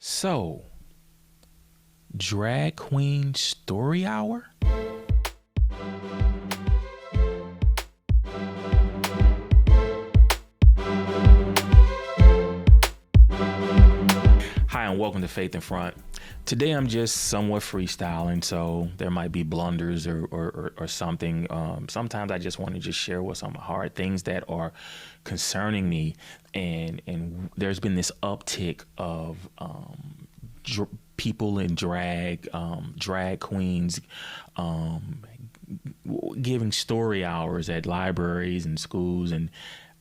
So, Drag Queen Story Hour? Hi, and welcome to Faith in Front. Today I'm just somewhat freestyling, so there might be blunders or something. Sometimes I just want to just share what's on my heart, things that are concerning me, and there's been this uptick of people in drag, drag queens, giving story hours at libraries and schools, and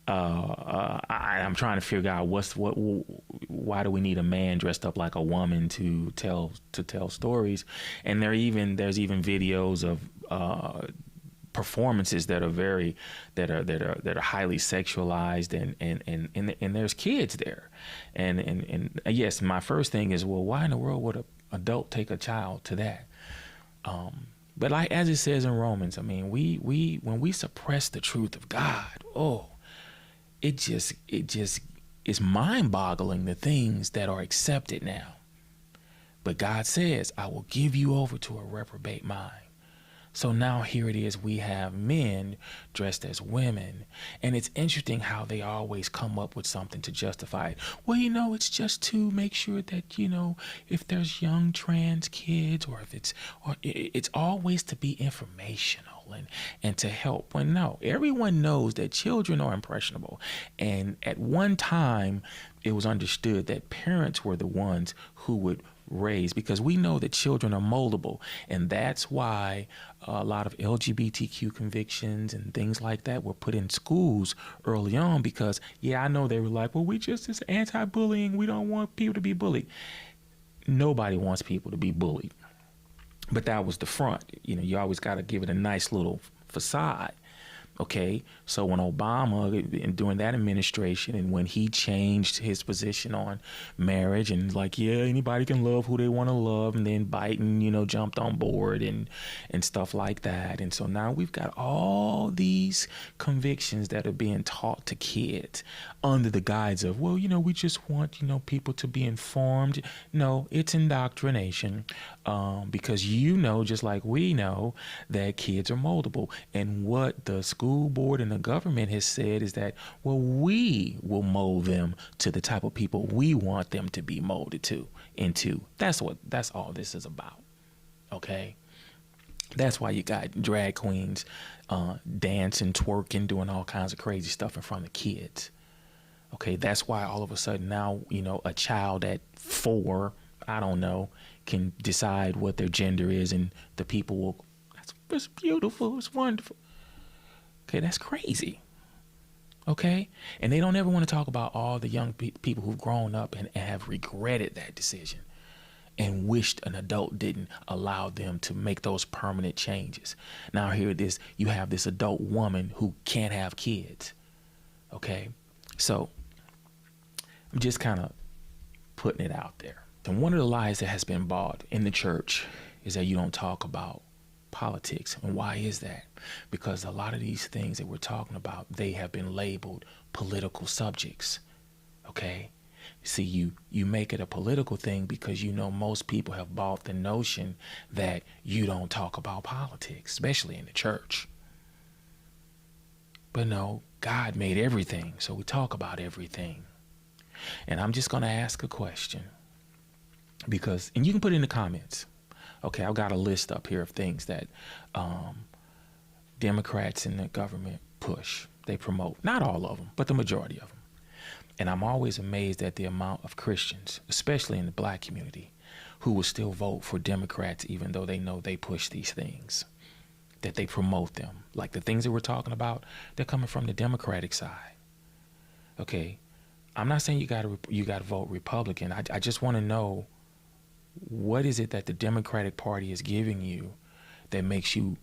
I'm trying to figure out why do we need a man dressed up like a woman to tell stories, and there's even videos of performances that are highly sexualized, and there's kids there, and yes, my first thing is, well, why in the world would an adult take a child to that? But like as it says in Romans, I mean, we when we suppress the truth of God, it just is mind-boggling, the things that are accepted now. But God says, I will give you over to a reprobate mind. So now here it is, we have men dressed as women. And it's interesting how they always come up with something to justify it. Well, it's just to make sure that, if there's young trans kids, or if it's always to be informational and to help. When no, everyone knows that children are impressionable. And at one time, it was understood that parents were the ones who would raise, because we know that children are moldable, and that's why a lot of LGBTQ convictions and things like that were put in schools early on, because I know they were like, well, it's anti-bullying, we don't want people to be bullied. Nobody wants people to be bullied, but that was the front. You always got to give it a nice little facade. Okay, so when Obama, during that administration, and when he changed his position on marriage, and like, anybody can love who they want to love, and then Biden, jumped on board and stuff like that. And so now we've got all these convictions that are being taught to kids under the guise of, well, we just want, people to be informed. No, it's indoctrination, because just like we know that kids are moldable. And what the school board and the government has said is that, well, we will mold them to the type of people we want them to be molded into. That's all this is about. Okay. That's why you got drag queens dancing, twerking, doing all kinds of crazy stuff in front of kids. Okay. That's why all of a sudden now, a child at 4, I don't know, can decide what their gender is, and the people will, it's beautiful, it's wonderful. Okay, that's crazy. Okay? And they don't ever want to talk about all the young people who've grown up and have regretted that decision and wished an adult didn't allow them to make those permanent changes. Now here it is, you have this adult woman who can't have kids. Okay? So I'm just kind of putting it out there. And one of the lies that has been bought in the church is that you don't talk about politics. And why is that? Because a lot of these things that we're talking about, they have been labeled political subjects. Okay? See, you make it a political thing because most people have bought the notion that you don't talk about politics, especially in the church. But no, God made everything, so we talk about everything. And I'm just going to ask a question, and you can put it in the comments. Okay, I've got a list up here of things that Democrats in the government push. They promote. Not all of them, but the majority of them. And I'm always amazed at the amount of Christians, especially in the black community, who will still vote for Democrats even though they know they push these things, that they promote them. Like the things that we're talking about, they're coming from the Democratic side. Okay, I'm not saying you got to vote Republican. I just want to know, what is it that the Democratic Party is giving you that makes you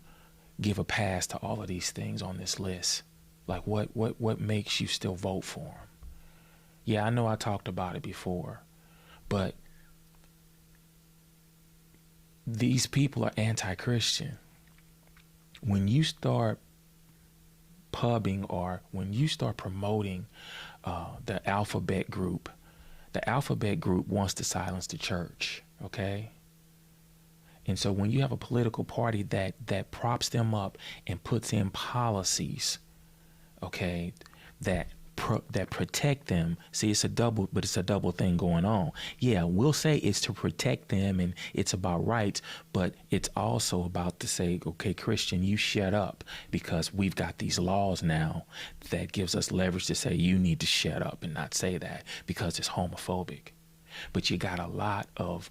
give a pass to all of these things on this list? Like what makes you still vote for them? Yeah, I know I talked about it before, but these people are anti-Christian. When you start pubbing, or when you start promoting the alphabet group, The alphabet group wants to silence the church, okay? And so when you have a political party that props them up and puts in policies, okay, that protect them. See, it's a double thing going on. Yeah, we'll say it's to protect them and it's about rights, but it's also about to say, okay, Christian, you shut up, because we've got these laws now that gives us leverage to say you need to shut up and not say that because it's homophobic. But you got a lot of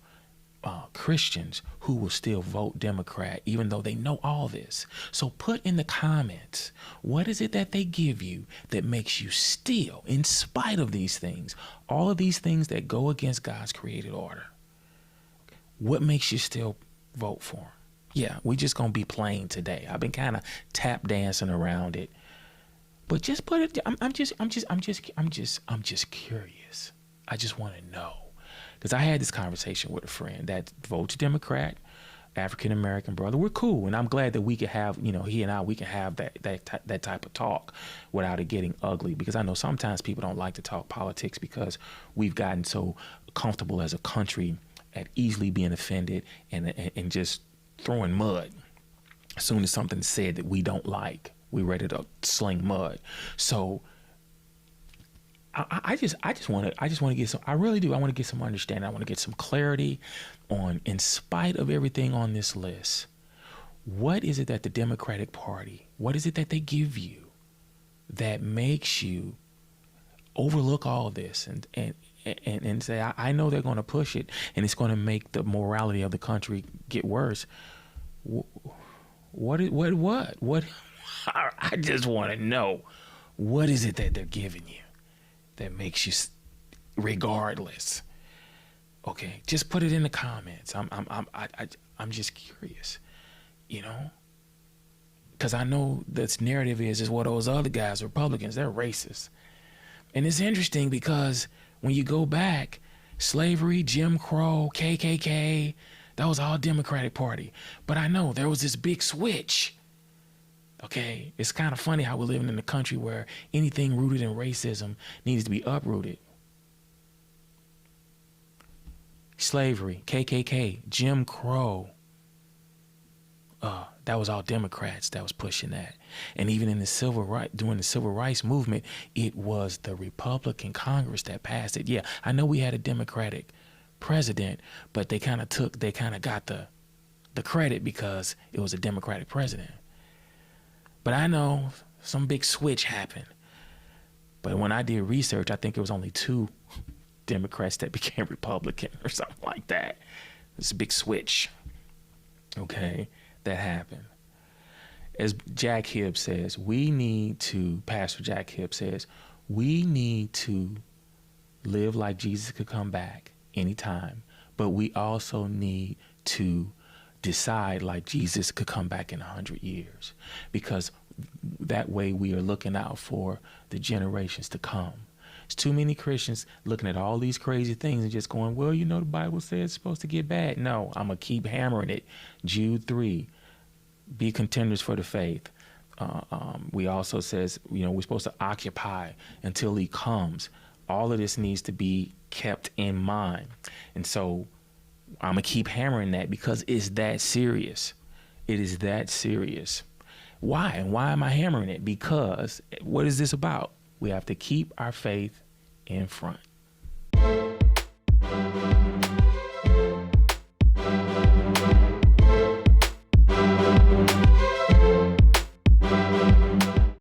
Christians who will still vote Democrat even though they know all this. So put in the comments, what is it that they give you that makes you still, in spite of these things, all of these things that go against God's created order, what makes you still vote for them? Yeah, we just gonna be plain today. I've been kind of tap dancing around it, but just put it. I'm just curious. I just want to know. Because I had this conversation with a friend that votes Democrat, African-American brother. We're cool. And I'm glad that we can have, he and I, we can have that type of talk without it getting ugly. Because I know sometimes people don't like to talk politics because we've gotten so comfortable as a country at easily being offended and just throwing mud. As soon as something's said that we don't like, we're ready to sling mud. So I just want to get some. I really do. I want to get some understanding. I want to get some clarity on, in spite of everything on this list, what is it that the Democratic Party, what is it that they give you that makes you overlook all this and say, I know they're going to push it and it's going to make the morality of the country get worse. What? I just want to know, what is it that they're giving you that makes you, regardless? Okay, just put it in the comments. I'm just curious, because I know this narrative is what those other guys, Republicans, they're racist. And it's interesting because when you go back, slavery, Jim Crow, KKK, that was all Democratic Party. But I know there was this big switch. Okay, it's kind of funny how we're living in a country where anything rooted in racism needs to be uprooted. Slavery, KKK, Jim Crow, that was all Democrats that was pushing that. And even in during the civil rights movement, it was the Republican Congress that passed it. Yeah, I know we had a Democratic president, but they kind of got the credit because it was a Democratic president. But I know some big switch happened. But when I did research, I think it was only 2 Democrats that became Republican or something like that. It's a big switch, okay, that happened. As Jack Hibb says, Pastor Jack Hibb says, we need to live like Jesus could come back anytime, but we also need to decide like Jesus could come back in 100 years, because that way we are looking out for the generations to come. It's too many Christians looking at all these crazy things and just going, well, the Bible says it's supposed to get bad. No, I'm going to keep hammering it. Jude 3, be contenders for the faith. We also says, we're supposed to occupy until he comes. All of this needs to be kept in mind. And so I'm going to keep hammering that because it's that serious. It is that serious. Why? And why am I hammering it? Because what is this about? We have to keep our faith in front.